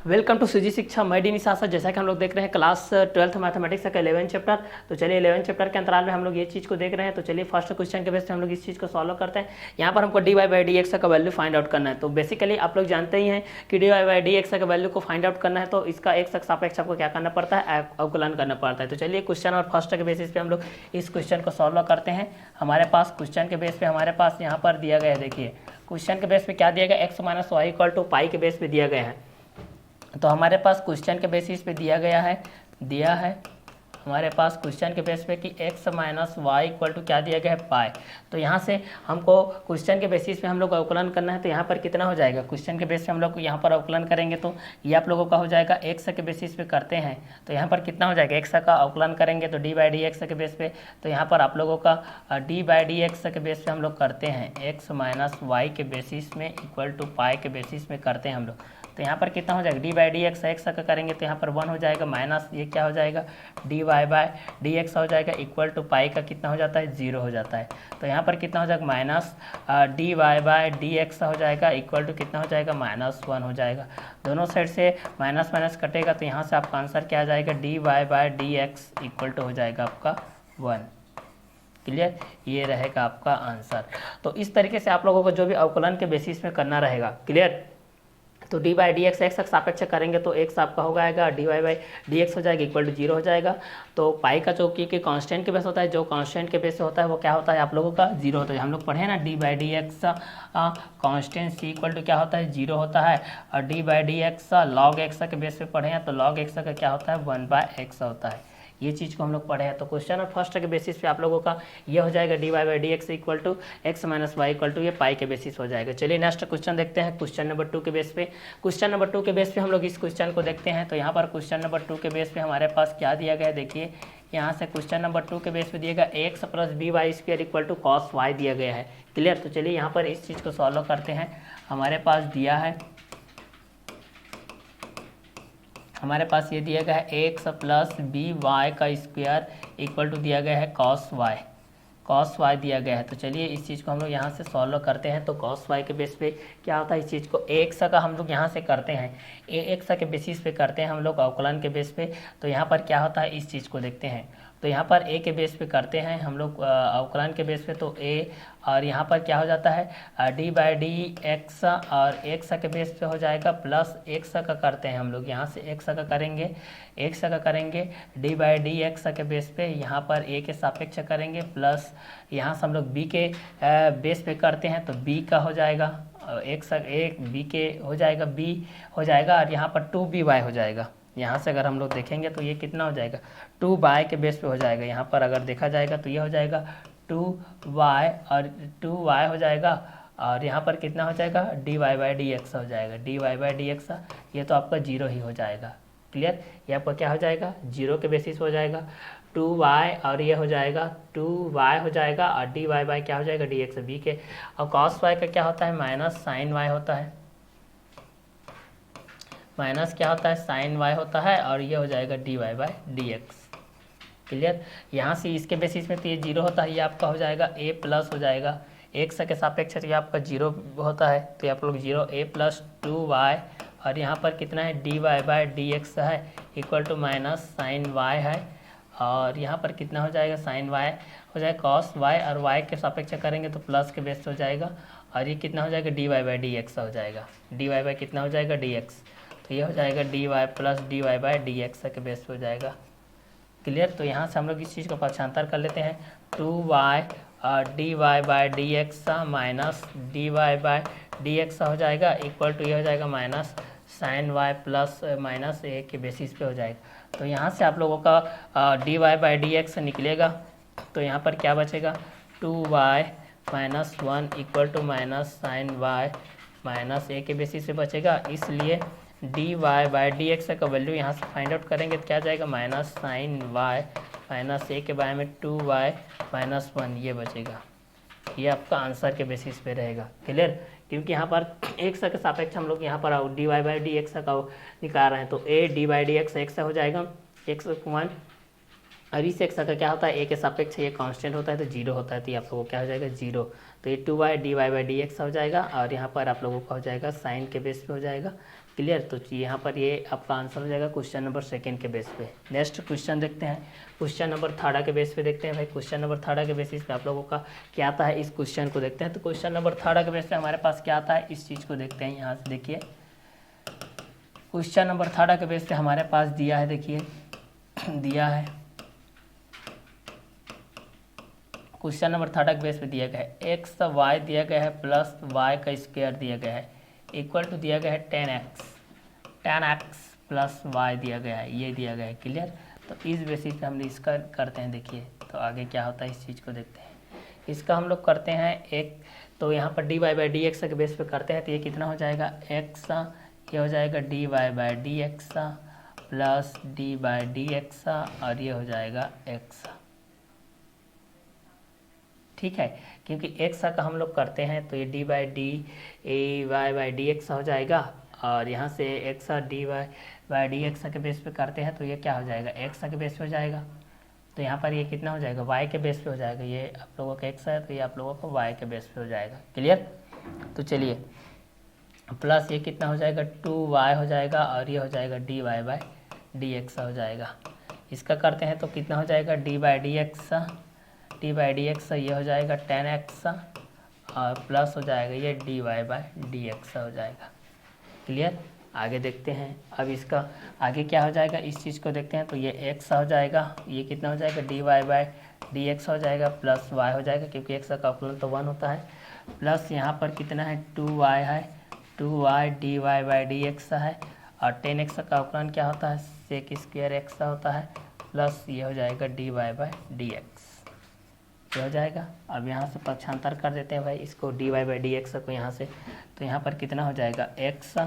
Welcome to CG शिक्षा। मैं D निशा। जैसा कि हम लोग देख रहे हैं क्लास 12th मैथमेटिक्स का 11 चैप्टर। तो चलिए 11 चैप्टर के अंतराल में हम लोग ये चीज़ को देख रहे हैं। तो चलिए फर्स्ट क्वेश्चन के बेस पे हम लोग इस चीज़ को सॉल्व करते हैं। यहाँ पर हमको d Y by D x का वैल्यू फाइंड आउट करना है। तो बेसिकली आप लोग जानते ही हैं कि d Y by D x का वैल्यू को फाइंड आउट करना है तो इसका एक सापेक्ष आपको क्या करना पड़ता है, अवकलन करना पड़ता है। तो चलिए क्वेश्चन और फर्स्ट के बेसिस पे हम लोग इस क्वेश्चन को सॉल्व करते हैं। हमारे पास क्वेश्चन के बेस पे हमारे पास यहाँ पर दिया गया है, देखिए क्वेश्चन के बेस पे क्या दिया गया, X minus Y equal to pi के बेस पे दिया गया है। तो हमारे पास क्वेश्चन के बेसिस पे दिया है हमारे पास क्वेश्चन के बेस पे कि x minus Y equal to क्या दिया गया है, पाई। तो यहाँ से हमको क्वेश्चन के बेसिस पे हम लोग अवकलन करना है। तो यहाँ पर कितना हो जाएगा, क्वेश्चन के बेस पे हम लोग यहाँ पर अवकलन करेंगे तो ये आप लोगों का हो जाएगा x के बेसिस पे करते हैं। तो यहाँ पर कितना हो जाएगा, x का अवकलन करेंगे तो डी बाई डी एक्स के बेस पे। तो यहाँ पर आप लोगों का डी बाई डी एक्स के बेस पे हम लोग करते हैं, x माइनस वाई के बेसिस में इक्वल टू पाई के बेसिस में करते हैं हम लोग। तो यहाँ पर कितना हो जाएगा, डी बाई डी एक्स का करेंगे तो यहाँ पर 1 हो जाएगा, माइनस ये क्या हो जाएगा, d Y by D x हो जाएगा, इक्वल टू पाई का कितना हो जाता है, 0 हो जाता है। तो यहाँ पर कितना हो जाएगा, minus D Y by D x हो जाएगा, इक्वल टू कितना हो जाएगा, -1 हो जाएगा। दोनों साइड से माइनस माइनस कटेगा तो यहाँ से आपका आंसर क्या आ जाएगा, d Y by D x equal to हो जाएगा आपका 1। क्लियर, ये रहेगा आपका आंसर। तो इस तरीके से आप लोगों को जो भी अवकलन के बेसिस में करना रहेगा। क्लियर, तो d by D x x सापेक्ष करेंगे तो एक्स आपका हो जाएगा, d Y by D x हो जाएगा, इक्वल टू 0 हो जाएगा। तो पाई का जो कि कांस्टेंट के बेस होता है, जो कांस्टेंट के बेस से होता है वो क्या होता है आप लोगों का 0 होता है। हम लोग पढ़े ना, d by D x constant c equal to क्या होता है, 0 होता है। और d by D x log x के बेस पे पढ़े हैं तो लॉग एक्स का क्या होता है, 1/x होता है। ये चीज़ को हम लोग पढ़े हैं। तो क्वेश्चन और फर्स्ट के बेसिस पे आप लोगों का ये हो जाएगा, d Y by D x equal to x minus Y equal to ये पाई के बेसिस हो जाएगा। चलिए नेक्स्ट क्वेश्चन देखते हैं, क्वेश्चन नंबर 2 के बेस पे। क्वेश्चन नंबर 2 के बेस पे हम लोग इस क्वेश्चन को देखते हैं। तो यहाँ पर क्वेश्चन नंबर 2 के बेस पे हमारे पास क्या दिया गया है, देखिए यहाँ से क्वेश्चन नंबर 2 के बेस पे दिया गया x plus b y square equal to cos y दिया गया है। क्लियर, तो चलिए यहाँ पर इस चीज़ को सॉल्व करते हैं। हमारे पास दिया है, हमारे पास ये दिया गया है एक्स प्लस बी वाई का स्क्वायर इक्वल टू दिया गया है कॉस वाई दिया गया है। तो चलिए इस चीज़ को हम लोग यहाँ से सॉल्व करते हैं। तो कॉस वाई के बेस पे क्या होता है, इस चीज़ को एक्स का हम लोग यहाँ से करते हैं, एक्स के बेसिस पे करते हैं हम लोग अवकलन के बेस पे। तो यहाँ पर क्या होता है इस चीज़ को देखते हैं। तो यहाँ पर ए के बेस पे करते हैं हम लोग अवकलन के बेस पे, तो ए और यहाँ पर क्या हो जाता है डी बाई डी एक्स और एक्स के बेस पे हो जाएगा प्लस एक्स का करते हैं हम लोग, यहाँ से एक्स का करेंगे डी बाई डी एक्स के बेस पे, यहाँ पर ए के सापेक्ष करेंगे प्लस यहाँ से हम लोग बी के बेस पे करते हैं तो बी का हो जाएगा, एक्स एक बी के हो जाएगा, बी हो जाएगा और यहाँ पर 2by हो जाएगा। यहाँ से अगर हम लोग देखेंगे तो ये कितना हो जाएगा, 2y के बेस पे हो जाएगा। यहाँ पर अगर देखा जाएगा तो ये हो जाएगा 2y और 2y हो जाएगा और यहाँ पर कितना हो जाएगा, d Y by D x हो जाएगा, d Y by D x ये तो आपका 0 ही हो जाएगा। क्लियर, ये आपका क्या हो जाएगा, 0 के बेसिस हो जाएगा। 2y और ये हो जाएगा 2y हो जाएगा और डी वाई बाई क्या हो जाएगा, डी एक्स बी के। और कॉस वाई का क्या होता है, माइनस साइन वाई होता है, माइनस क्या होता है, साइन वाई होता है और ये हो जाएगा d Y by D x. Clear, यहाँ से इसके बेसिस में तो ये 0 होता है, ये आपका हो जाएगा a प्लस हो जाएगा, एक्स के सापेक्ष ये आपका 0 होता है तो ये आप लोग 0 a प्लस 2y और यहाँ पर कितना है D Y by D x है equal to minus sine Y है और यहाँ पर कितना हो जाएगा, साइन वाई हो जाएगा कॉस वाई और y के सापेक्ष करेंगे तो प्लस के बेस हो जाएगा और ये कितना हो जाएगा, d Y by D x हो जाएगा, डी वाई बाई कितना हो जाएगा, डी एक्स। तो ये हो जाएगा d y plus D Y by D x के बेस पे हो जाएगा। क्लियर, तो यहाँ से हम लोग इस चीज़ को पक्षांतर कर लेते हैं, 2y D Y by D x minus D Y by D x हो जाएगा इक्वल टू ये हो जाएगा minus sine Y plus minus A के बेसिस पे हो जाएगा। तो यहाँ से आप लोगों का D Y by D X निकलेगा तो यहाँ पर क्या बचेगा, 2y minus 1 equal to minus sine Y minus A के बेसिस पे बचेगा। इसलिए D Y by D x का वैल्यू यहाँ से फाइंड आउट करेंगे तो क्या जाएगा, minus sine Y minus A के बारे में 2y माइनस 1 ये बचेगा। ये आपका आंसर के बेसिस पे रहेगा। क्लियर, क्योंकि यहाँ पर एक्स के सापेक्ष हम लोग यहाँ पर d Y by D x का निकाल रहे हैं तो a d by D x हो जाएगा x1 और इस एक्स का क्या होता है, ए के सापेक्ष ये कांस्टेंट होता है तो 0 होता है तो ये आप लोगों को क्या हो जाएगा, 0। तो ये 2y D Y by D x हो जाएगा और यहाँ पर आप लोगों का हो जाएगा साइन के बेस पे हो जाएगा। क्लियर। तो यहाँ पर ये आपका आंसर हो जाएगा क्वेश्चन नंबर सेकंड के बेस पे। नेक्स्ट क्वेश्चन देखते हैं, क्वेश्चन नंबर थर्ड के बेस पे देखते हैं भाई। क्वेश्चन नंबर थर्ड के बेसिस पे आप लोगों का क्या आता है, इस क्वेश्चन को देखते हैं। तो क्वेश्चन नंबर थर्ड के बेस पे हमारे पास क्या आता है, इस चीज़ को देखते हैं। यहाँ से देखिए क्वेश्चन नंबर थर्ड के बेस पे हमारे पास दिया है, देखिए दिया है क्वेश्चन नंबर थर्ड के बेस पे दिया गया है एक्स वाई दिया गया है प्लस वाई का स्क्वायर दिया गया है इक्वल टू दिया गया है 10x प्लस वाई दिया गया है, ये दिया गया है। क्लियर। तो इस बेसिस पे हम इसका करते हैं। देखिए तो आगे क्या होता है इस चीज़ को देखते हैं। इसका हम लोग करते हैं एक, तो यहाँ पर dy बाई डी एक्स के बेस पे करते हैं। तो ये कितना हो जाएगा x, ये हो जाएगा dy by D x plus d by D x और ये हो जाएगा x। ठीक है, क्योंकि x का हम लोग करते हैं तो ये d by y by D x हो जाएगा और यहाँ से x d Y by D x के बेस पे करते हैं तो ये क्या हो जाएगा x के बेस पे हो जाएगा। तो यहाँ पर ये कितना हो जाएगा y के बेस पे हो जाएगा। ये आप लोगों का x है तो ये आप लोगों को y के बेस पे हो जाएगा। क्लियर। तो चलिए प्लस ये कितना हो जाएगा 2y हो जाएगा और ये हो जाएगा d Y by D x हो जाएगा। इसका करते हैं तो कितना हो जाएगा डी बाई डी एक्स ये हो जाएगा 10x और प्लस हो जाएगा ये d Y by D x हो जाएगा। क्लियर। आगे देखते हैं अब इसका आगे क्या हो जाएगा, इस चीज़ को देखते हैं। तो ये x हो जाएगा, ये कितना हो जाएगा d Y by D x हो जाएगा प्लस y हो जाएगा क्योंकि x का अवकलन तो 1 होता है। प्लस यहाँ पर कितना है 2y है, 2y D Y by D x है और 10x का अवकलन क्या होता है सेक स्क्वायर x होता है प्लस ये हो जाएगा d Y by D x, ये हो जाएगा। अब यहाँ से पक्षांतर कर देते हैं भाई इसको d Y by D x को यहाँ से। तो यहाँ पर कितना हो जाएगा x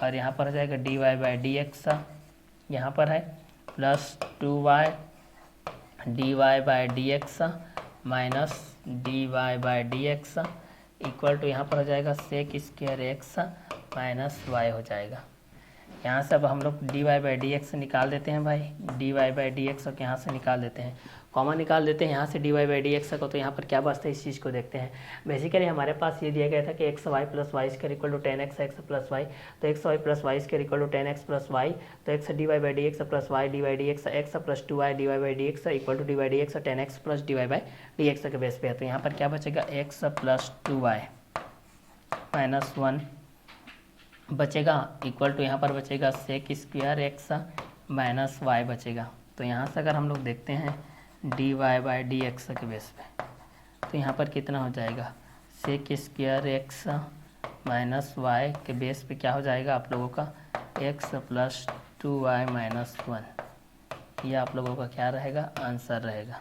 और यहाँ पर हो जाएगा d Y by D x, यहाँ पर है plus 2y D Y by D x minus D Y by D x equal to यहाँ पर हो जाएगा sec square x minus y हो जाएगा। यहाँ से अब हम लोग d Y by D x निकाल देते हैं भाई, d Y by D x को यहाँ से निकाल देते हैं, कॉमन निकाल देते हैं यहाँ से d Y by D x को। तो यहाँ पर क्या बचता है इस चीज़ को देखते हैं। बेसिकली हमारे पास ये दिया गया था कि X Y plus Y square equal to 10x X plus Y, तो X Y plus Y square equal to 10x plus Y, तो X D Y by D x plus Y D Y D x X plus 2y D Y by D x equal to D Y D X 10x plus D Y by D x के base पे है। तो यहाँ पर क्या बचेगा x plus 2y minus 1 बचेगा equal to यहाँ पर बचेगा sec square x minus y बचेगा। तो यहाँ से अगर हम लोग देखते हैं d Y by D x के बेस पे तो यहाँ पर कितना हो जाएगा sec square x minus y के बेस पे क्या हो जाएगा आप लोगों का एक्स प्लस 2y माइनस 1, ये आप लोगों का क्या रहेगा आंसर रहेगा।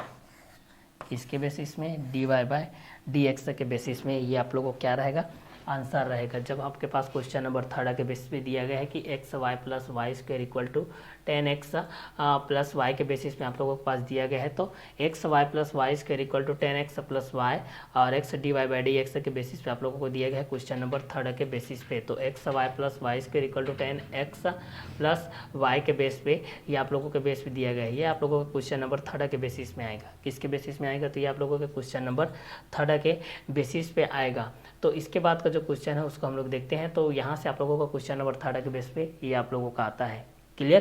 इसके बेसिस में d Y by D x के बेसिस में ये आप लोगों को क्या रहेगा आंसर रहेगा। जब आपके पास क्वेश्चन नंबर थर्ड के बेसिस पे दिया गया है कि X Y plus Y square equal to 10x plus Y के बेसिस में आप लोगों के पास दिया गया है, तो X Y plus Y square equal to 10x plus Y और X D Y by D x के बेसिस पे आप लोगों को दिया गया है क्वेश्चन नंबर थर्ड के बेसिस पे। तो X Y plus Y square equal to 10x plus Y के बेस पे ये आप लोगों के बेस पे दिया गया है। ये आप लोगों का क्वेश्चन नंबर थर्ड के बेसिस में आएगा। किसके बेसिस में आएगा, तो ये आप लोगों के क्वेश्चन नंबर थर्ड के बेसिस पे आएगा। तो इसके बाद का जो क्वेश्चन है उसको हम लोग देखते हैं। तो यहाँ से आप लोगों का क्वेश्चन नंबर थर्ड के बेस पे ये आप लोगों का आता है। क्लियर।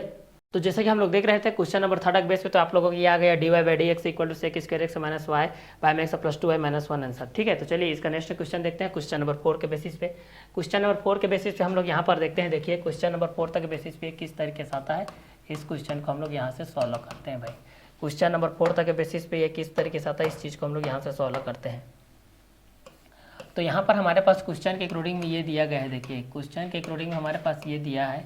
तो जैसे कि हम लोग देख रहे थे क्वेश्चन नंबर थर्ड के बेस पे, तो आप लोगों को ये आ गया D Y by D x equal to sec square x minus Y by में x plus 2y minus 1 answer. ठीक है, तो चलिए इसका नेक्स्ट क्वेश्चन देखते हैं क्वेश्चन नंबर 4 के बेसिस पे। क्वेश्चन नंबर 4 के बेसिस पे हम लोग यहाँ पर देखते हैं। देखिए क्वेश्चन नंबर 4 तक के बेसिस पे किस तरीके से आता है, इस क्वेश्चन को हम लोग यहाँ से सॉल्व करते हैं भाई। क्वेश्चन नंबर 4 तक के बेसिस पे ये किस तरीके से आता है, इस चीज़ को हम लोग यहाँ से सॉल्व करते हैं। तो यहाँ पर हमारे पास क्वेश्चन के अकॉर्डिंग में ये दिया गया है। देखिए क्वेश्चन के अकॉर्डिंग में हमारे पास ये दिया है,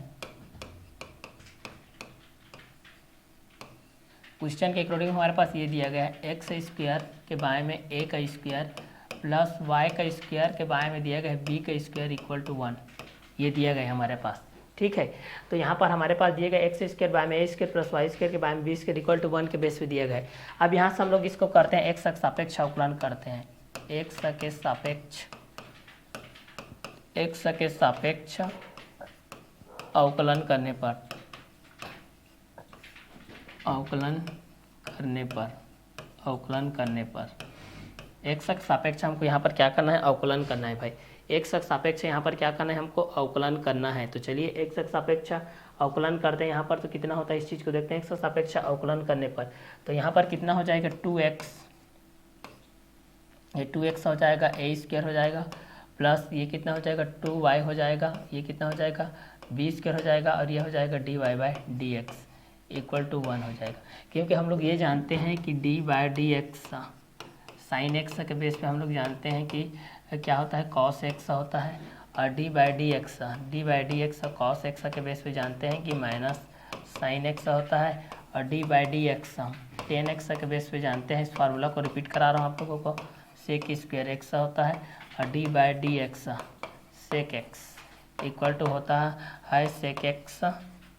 क्वेश्चन के अकॉर्डिंग हमारे पास ये दिया गया है एक्स स्क्वायर के बाएं में a का स्क्वायर प्लस वाई का स्क्वायर के बाएं में दिया गया है b का स्क्वायर इक्वल टू 1, ये दिया गया है हमारे पास। ठीक है, तो यहाँ पर हमारे पास दिया गया एक्स स्क्वायर बाय में a square plus Y square के बाय में b स्क्वायर इक्वल टू 1 के बेस पे दिया गया है। अब यहाँ से हम लोग इसको करते हैं एक्स के सापेक्ष अवकलन करते हैं। एक्स के सापेक्ष अवकलन करने पर एक्स के सापेक्ष हमको यहाँ पर क्या करना है, अवकलन करना है भाई। एक्स का सापेक्ष यहाँ पर क्या करना है, हमको अवकलन करना है। तो चलिए एक्स का सापेक्ष अवकलन करते हैं यहाँ पर। तो कितना होता है इस चीज़ को देखते हैं। एक्स का सापेक्ष अवकलन करने पर तो यहाँ पर कितना हो जाएगा 2x, ये 2x हो जाएगा, ए स्क्वायर हो जाएगा, प्लस ये कितना हो जाएगा 2y हो जाएगा, ये कितना हो जाएगा b स्क्वायर हो जाएगा, और ये हो जाएगा dy/dx इक्वल टू 1 हो जाएगा। क्योंकि हम लोग ये जानते हैं कि d/dx साइन एक्स के बेस पे हम लोग जानते हैं कि क्या होता है cos x होता है, और d/dx cos x के बेस पे जानते हैं कि माइनस साइन एक्स होता है, और d/dx हम टेन एक्स के बेस पे जानते हैं। इस फार्मूला को रिपीट करा रहा हूँ आप लोगों को, सेक स्क्वायर एक्स होता है, और d/dx sec x equal to होता है sec x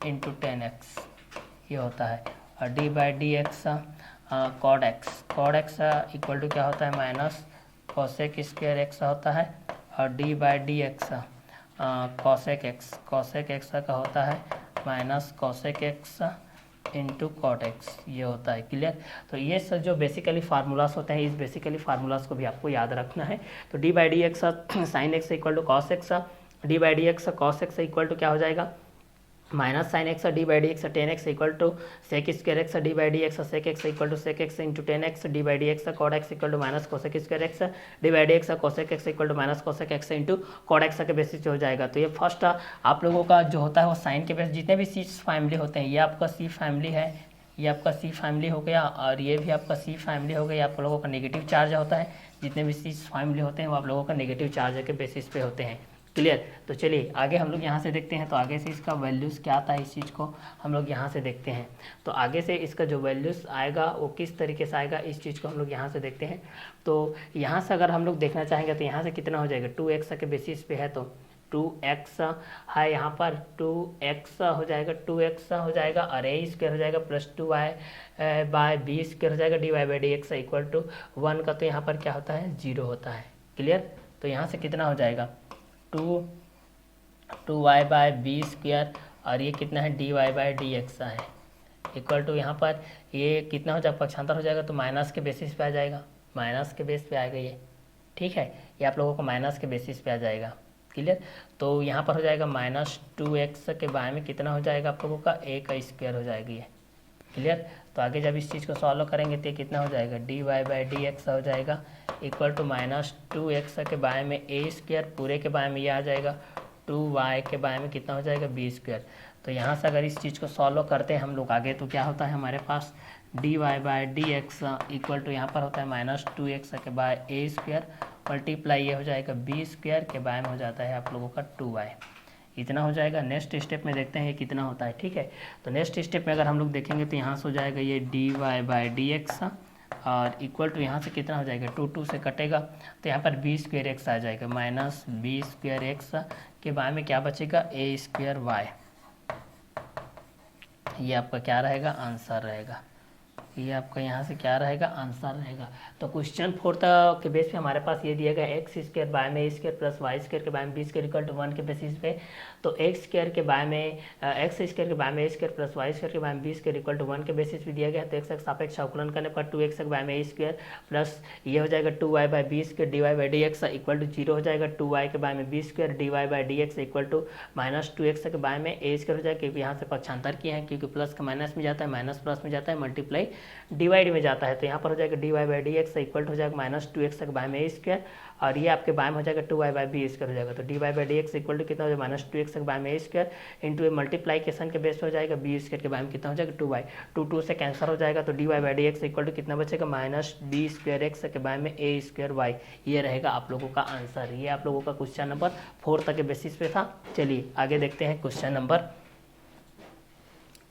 into tan x, ये होता है, और d/dx cot x equal to क्या होता है माइनस कोसेक स्क्वायर एक्स होता है, और d/dx कोसेक एक्स का होता है minus cosec x into cot x, ये होता है। क्लियर। तो ये सब जो बेसिकली फार्मूलास होते हैं, इस बेसिकली फार्मूलास को भी आपको याद रखना है। तो d/dx sine x equal to cos x, d/dx cos x equal to क्या हो जाएगा minus sine x, d/dx tan x equal to sec square x, d/dx sec x equal to sec x into tan x, d/dx cot x equal to minus cosec square x, d/dx cosec x equal to minus cosec x into cot x के basis हो जाएगा। तो ये first आप लोगों का जो होता है वो साइन के बेस, जितने भी सी फैमिली होते हैं, ये आपका सी फैमिली है, ये आपका सी फैमिली हो गया, और ये भी आपका सी फैमिली हो गया। आप लोगों का नेगेटिव चार्ज होता है, जितने भी सी फैमिली होते हैं वो आप लोगों का नेगेटिव चार्ज के बेसिस पे होते हैं। क्लियर। तो चलिए आगे हम लोग यहाँ से देखते हैं। तो आगे से इसका वैल्यूज़ क्या आता है इस चीज़ को हम लोग यहाँ से देखते हैं। तो आगे से इसका जो वैल्यूज़ आएगा वो किस तरीके से आएगा इस चीज़ को हम लोग यहाँ से देखते हैं। तो यहाँ से अगर हम लोग देखना चाहेंगे तो यहाँ से कितना हो जाएगा 2x के बेसिस पे है, तो 2x है यहाँ पर, 2x हो जाएगा, 2x हो जाएगा, और a स्क्वायर हो जाएगा प्लस 2y/b स्क्वायर हो जाएगा, dy/dx इक्वल टू 1 का तो यहाँ पर क्या होता है 0 होता है। क्लियर। तो यहाँ से कितना हो जाएगा 2y/b स्क्वायर, और ये कितना है dy/dx है इक्वल टू यहाँ पर ये कितना हो जाएगा पक्षांतर हो जाएगा, तो माइनस के बेसिस पे आ जाएगा, माइनस के बेस पे आएगा ये। ठीक है, ये आप लोगों को माइनस के बेसिस पे आ जाएगा। क्लियर। तो यहाँ पर हो जाएगा -2x के बारे में कितना हो जाएगा आप लोगों का a का स्क्वायर हो जाएगा ये। क्लियर। तो आगे जब इस चीज़ को सॉल्व करेंगे तो कितना हो जाएगा dy/dx हो जाएगा इक्वल टू -2x के बारे में a स्क्वायर, पूरे के बारे में ये आ जाएगा 2y के बारे में कितना हो जाएगा b स्क्वायर। तो यहाँ से अगर इस चीज़ को सॉल्व करते हैं हम लोग आगे तो क्या होता है हमारे पास dy/dx इक्वल टू यहाँ पर होता है -2x के बाय a स्क्वायर मल्टीप्लाई ये हो जाएगा b स्क्वायर के बारे में हो जाता है आप लोगों का 2y, इतना हो जाएगा। नेक्स्ट स्टेप में देखते हैं ये कितना होता है। ठीक है। तो नेक्स्ट स्टेप में अगर हम लोग देखेंगे तो यहाँ से हो जाएगा ये dy/dx और इक्वल टू यहाँ से कितना हो जाएगा 2 से कटेगा तो यहाँ पर b स्क्वायर एक्स आ जाएगा, माइनस b स्क्वायर एक्स के बारे में क्या बचेगा a स्क्वायर y। ये आपका क्या रहेगा आंसर रहेगा, ये आपका यहाँ से क्या रहेगा आंसर रहेगा। तो क्वेश्चन 4 के बेस पे हमारे पास ये दिया गया एक्स स्क्वायर बाय में ए स्क्वायर प्लस वाई स्क्वायर के बाय में बी स्क्वायर इक्वल टू 1 के बेसिस पे। तो एक्स स्क्वायर के बाय में एक्स स्क्वायर के बाय में ए स्क्वायर प्लस वाई स्क्वायर के बाय में बी स्क्वायर इक्वल टू 1 के बेसिस पे दिया गया। तो एक्स सापेक्ष अवकलन करने पर 2x के बाय में ए स्क्वायर प्लस ये हो जाएगा 2y/b square dy/dx equal to 0 हो जाएगा, 2y के बाय में b square dy/dx equal to -2x के बाय में ए स्क्वायर हो जाएगा, क्योंकि यहाँ से पक्षांतर किया है, क्योंकि प्लस का माइनस में जाता है, माइनस प्लस में जाता है, मल्टीप्लाई डिवाइड में जाता है। तो यहाँ पर हो जाएगा dy/dx इक्वल हो जाएगा -2x के बाय में ए स्क्वायर, और ये आपके बाय में हो जाएगा 2y/b स्क्वायर हो जाएगा। तो dy/dx इक्वल टू कितना हो जाएगा -2x के बाय में ए स्क्वायर इंटू मल्टीप्लाइकेशन के बेस पे हो जाएगा b स्क्वायर के बाय में कितना हो जाएगा 2y, 2 से कैंसर हो जाएगा। तो dy/dx इक्वल टू कितना बचेगा -b स्क्वायर एक्स के बाय में a स्क्वायर y। ये रहेगा आप लोगों का आंसर। ये आप लोगों का क्वेश्चन नंबर 4 तक के बेसिस पे था। चलिए आगे देखते हैं क्वेश्चन नंबर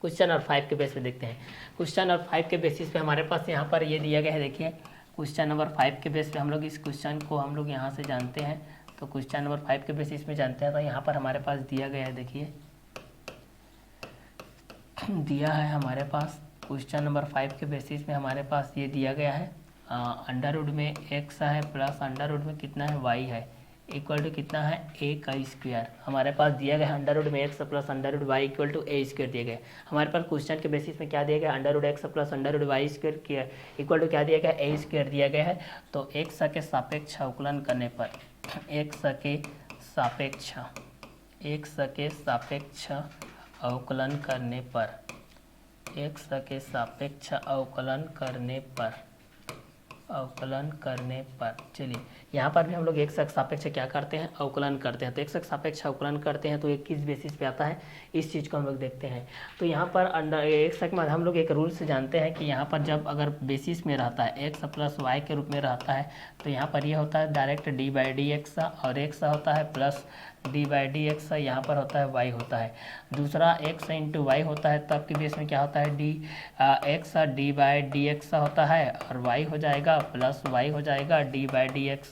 5 के बेस पे देखते हैं। क्वेश्चन नंबर 5 के बेसिस पे हमारे पास यहाँ पर ये दिया गया है, देखिए क्वेश्चन नंबर 5 के बेस पे हम लोग इस क्वेश्चन को हम लोग यहाँ से जानते हैं। तो क्वेश्चन नंबर 5 के बेसिस में जानते हैं। तो यहाँ पर हमारे पास दिया गया है, देखिए दिया है हमारे पास क्वेश्चन नंबर 5 के बेसिस में हमारे पास ये दिया गया है अंडर रूट में x है प्लस अंडर रूट में कितना है y है, इक्वल टू कितना है ए का स्क्वायर। हमारे पास दिया गया है अंडर रूट में x plus under root y equal to a square दिया गया है। हमारे पास क्वेश्चन के बेसिस में क्या दिया गया है, under root x plus under root y square equal to क्या दिया गया है, ए स्क्वायर दिया गया है। तो एक्स के सापेक्ष अवकलन करने पर एक्स के सापेक्ष अवकलन करने पर एक्स के सापेक्ष अवकलन करने पर चलिए यहाँ पर भी हम लोग एक्स के सापेक्ष क्या करते हैं, अवकलन करते हैं। तो एक्स के सापेक्ष अवकलन करते हैं तो ये किस बेसिस पे आता है, इस चीज़ को हम लोग देखते हैं। तो यहाँ पर अंडर एक्स के बाद हम लोग एक रूल से जानते हैं कि यहाँ पर जब अगर बेसिस में रहता है एक्स प्लस वाई के रूप में रहता है तो यहाँ पर ये होता है direct D by D x और एक्स होता है plus d by D x, यहाँ पर होता है वाई होता है। दूसरा एक्स इंटू वाई होता है तब के बेस में क्या होता है, D x D by D x होता है और वाई हो जाएगा प्लस वाई हो जाएगा डी बाई डी एक्स,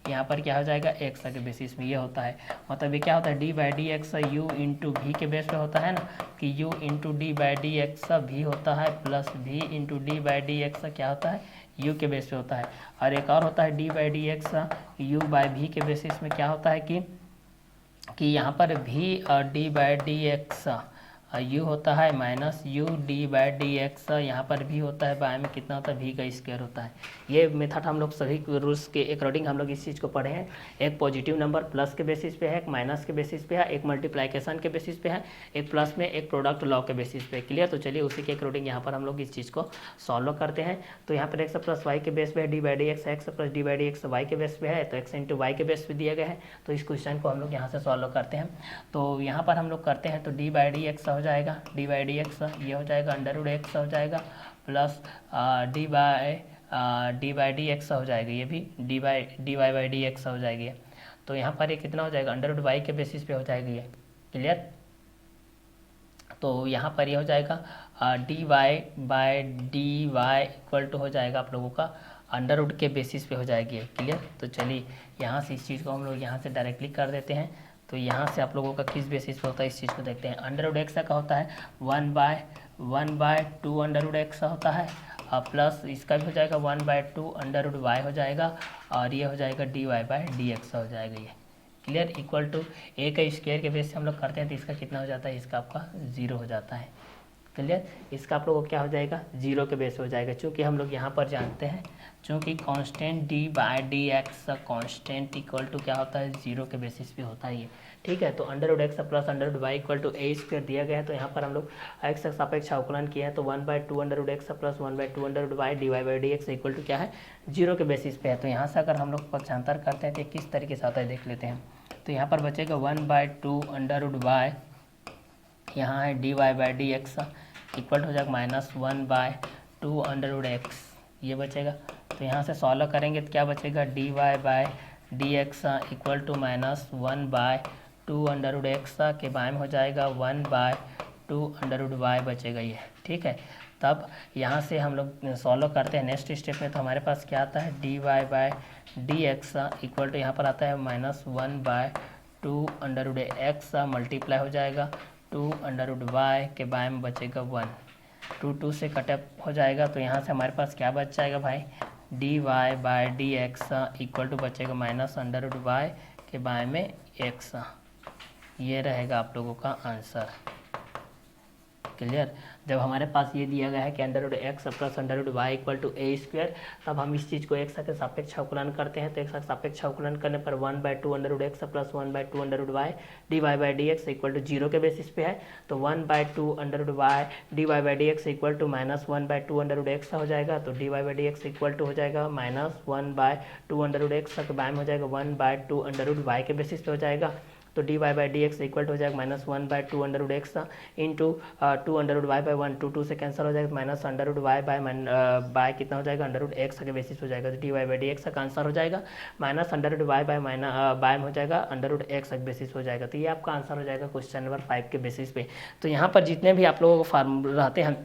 यहाँ पर क्या हो जाएगा एक्स के बेसिस में ये होता है। मतलब ये क्या होता है d by D x you into भी के बेस पे होता है ना, कि you into D by D x भी होता है प्लस भी into D by D x क्या होता है, यू के बेस पे होता है। और एक और होता है d by D x you by भी के बेसिस में क्या होता है कि यहाँ पर भी D by D x you होता है minus U D by D x, यहाँ पर भी होता है बाय में कितना होता है भी का स्क्वायर होता है। ये मेथड हम लोग सभी रूल्स के अकॉर्डिंग हम लोग इस चीज़ को पढ़े हैं। एक पॉजिटिव नंबर प्लस के बेसिस पे है, एक माइनस के बेसिस पे है, एक मल्टीप्लिकेशन के बेसिस पे है, एक प्लस में एक प्रोडक्ट लॉ के बेसिस पे। क्लियर। तो चलिए उसी के अकॉर्डिंग यहाँ पर हम लोग इस चीज़ को सॉल्व करते हैं। तो यहाँ पर एक्स प्लस वाई के बेस पे है d by D x plus d by D x y के बेस पे है, तो एक्स इंटू वाई के बेस पे दिया गया है। तो इस क्वेश्चन को हम लोग यहाँ से सॉल्व करते हैं। तो यहाँ पर हम लोग करते हैं तो डी बाई डी एक्स हो जाएगा, डी बाई डी एक्स ये हो जाएगा अंडर रूट एक्स हो जाएगा plus d by D x हो जाएगा, ये भी d Y by D x हो जाएगी। तो यहाँ पर ये कितना हो जाएगा अंडर रूट वाई के बेसिस पे हो जाएगी ये। क्लियर। तो यहाँ पर ये हो जाएगा d Y by d y equal to हो जाएगा आप लोगों का अंडर रूट के बेसिस पे हो जाएगी। क्लियर। तो चलिए यहाँ से इस चीज़ को हम लोग यहाँ से डायरेक्टली कर देते हैं। तो यहाँ से आप लोगों का किस बेसिस पे होता है इस चीज़ को देखते हैं। अंडर रूट एक्स का होता है one by two under root x होता है और प्लस इसका भी हो जाएगा one by two under root y हो जाएगा और ये हो जाएगा d y by d x हो जाएगा ये। क्लियर। इक्वल टू ए का स्क्वायर के बेस से हम लोग करते हैं तो इसका कितना हो जाता है, इसका आपका 0 हो जाता है। क्लियर। इसका आप लोगों को क्या हो जाएगा 0 के बेस हो जाएगा, चूँकि हम लोग यहाँ पर जानते हैं चूँकि constant d by D x constant equal to क्या होता है 0 के बेसिस पे होता है ये। ठीक है। तो under root x plus under root y equal to a square दिया गया है। तो यहाँ पर हम लोग एक्स का सापेक्ष अवकलन किया है तो 1/2 under root x plus 1/2 under root y D Y by D x equal to क्या है 0 के बेसिस पे है। तो यहाँ से अगर हम लोग पक्षांतर करते हैं तो किस तरीके से आता है देख लेते हैं। तो यहाँ पर बचेगा 1/2 अंडर रूट वाई, यहाँ है D Y by D x equal हो जाएगा माइनस 1/2 अंडर रूट एक्स ये बचेगा। तो यहाँ से सॉल्व करेंगे तो क्या बचेगा d Y by D x equal to minus 1/2 under root x के बाय में हो जाएगा 1/2 अंडर रूट वाई बचेगा ये। ठीक है। तब यहाँ से हम लोग सॉल्व करते हैं नेक्स्ट स्टेप में। तो हमारे पास क्या आता है D Y by D x equal to यहाँ पर आता है minus 1/2 under root x multiply हो जाएगा 2 अंडर रूट वाई के बाय में बचेगा 1, 2 से कटअप हो जाएगा। तो यहाँ से हमारे पास क्या बच जाएगा भाई d Y by D x equal to बचेगा माइनस अंडर रूट वाई के बाय में एक्स। ये रहेगा आप लोगों का आंसर। क्लियर। जब हमारे पास ये दिया गया है कि under root x plus under root y equal to a square, तब हम इस चीज़ को एक्स के सापेक्ष अवकलन करते हैं। तो एक्स का सापेक्ष अवकलन करने पर 1/2 under root x plus 1/2 under root y D Y by D x equal to 0 के बेसिस पे है। तो 1/2 under root y D Y by D x equal to minus 1/2 under root x हो जाएगा। तो d Y by D x equal to हो जाएगा minus 1/2 under root x के बाय में हो जाएगा 1/2 अंडर रूट वाई के बेसिस पे हो जाएगा। तो d Y by D x equal हो जाएगा minus 1/2 under root x into 2 under root y by 1, 2 से कैंसिल हो जाएगा minus under root y by कितना हो जाएगा अंडर रूट एक्स के बेसिस हो जाएगा। तो d Y by D x का आंसर हो जाएगा minus under root y by by में हो जाएगा अंडर रूट एक्स के बेसिस हो जाएगा। तो ये आपका आंसर हो जाएगा क्वेश्चन नंबर 5 के बेसिस पे। तो यहाँ पर जितने भी आप लोगों को फार्मूला रहते हैं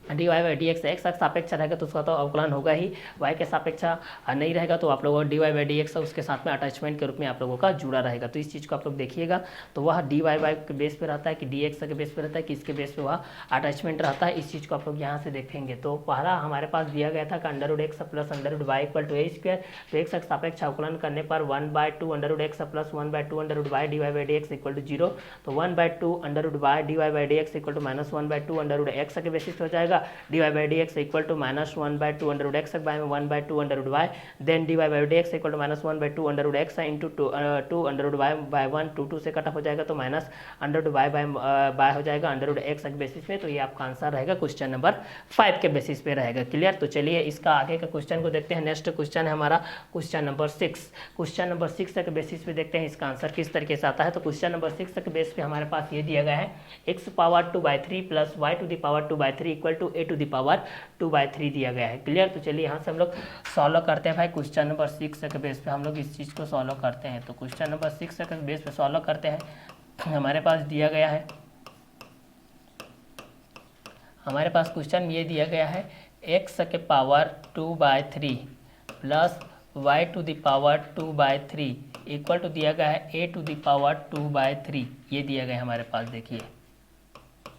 d Y by D x x का सापेक्ष रहेगा तो उसका तो अवकलन होगा ही, वाई के सापेक्ष नहीं रहेगा तो आप लोगों को d Y by D x उसके साथ में अटैचमेंट के रूप में आप लोगों का जुड़ा रहेगा। तो इस चीज़ को आप लोग देखिएगा, तो वह डी वाई बाई के बेस पे रहता है कि डी एक्स के बेस पे रहता है कि इसके बेस पे वह अटैचमेंट रहता है, इस चीज़ को आप लोग यहाँ से देखेंगे। तो पहला हमारे पास दिया गया था कि under root x plus under root y equal to a square, तो एक्स का सापेक्ष अवकलन करने पर 1/2 under root x plus 1/2 under root y D Y by D x equal to 0, तो 1/2 under root y D Y by D x equal to minus 1/2 under root x के basis पे हो जाएगा, d Y by D x equal to minus 1/2 under root x by में 1/2 under root y, then d Y by D x equal to minus 1/2 under root x into 2 under root y by 1, 2 से cut off हो जाएगा तो minus under root y by हो जाएगा under root x के basis पे। तो ये आपका आंसर रहेगा क्वेश्चन नंबर 5 के बेसिस पे रहेगा। क्लियर? तो चलिए इसका आगे का क्वेश्चन को देखते हैं। नेक्स्ट क्वेश्चन है हमारा क्वेश्चन नंबर 6। क्वेश्चन नंबर 6 के बेसिस पे देखते हैं इसका आंसर किस तरीके से आता है। तो क्वेश्चन नंबर 6 के बेस पे हमारे पास ये दिया गया है x power 2/3 plus y to the power 2/3 equal to a to the power 2/3 दिया गया है। क्लियर? तो चलिए यहाँ से हम लोग सॉल्व करते हैं भाई। क्वेश्चन नंबर 6 के बेस पे हम लोग इस चीज़ को सॉल्व करते हैं। तो क्वेश्चन नंबर 6 के बेस पे सॉल्व करते हैं। हमारे पास दिया गया है, हमारे पास क्वेश्चन ये दिया गया है x के power 2/3 plus y to the power 2/3 equal to दिया गया है a टू द पावर 2/3, ये दिया गया है हमारे पास। देखिए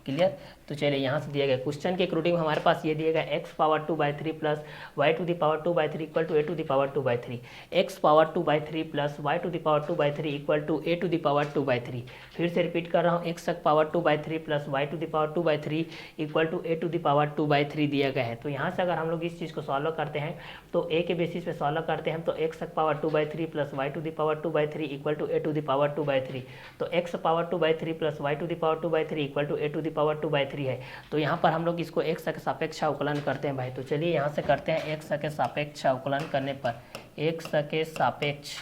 क्लियर? तो चलिए यहाँ से दिया गया क्वेश्चन के अकॉर्डिंग हमारे पास ये दिया गया x power 2/3 plus y to the power 2/3 equal to a to the power 2/3, x power 2/3 plus y to the power 2/3 equal to a to the power 2/3। फिर से रिपीट कर रहा हूँ, x power 2/3 plus y to the power 2/3 equal to a to the power 2/3 दिया गया है। तो यहाँ से अगर हम लोग इस चीज़ को सॉल्व करते हैं तो a के बेसिस पे सॉल्व करते हैं तो x power 2/3 plus y to the power 2/3 equal to a to the power 2/3, तो x power 2/3 plus y to the power 2/3 equal to a to the power 2/3 है। तो यहाँ पर हम लोग इसको x के सापेक्ष अवकलन करते हैं भाई। तो चलिए यहाँ से करते हैं x के सापेक्ष अवकलन करने पर x के सापेक्ष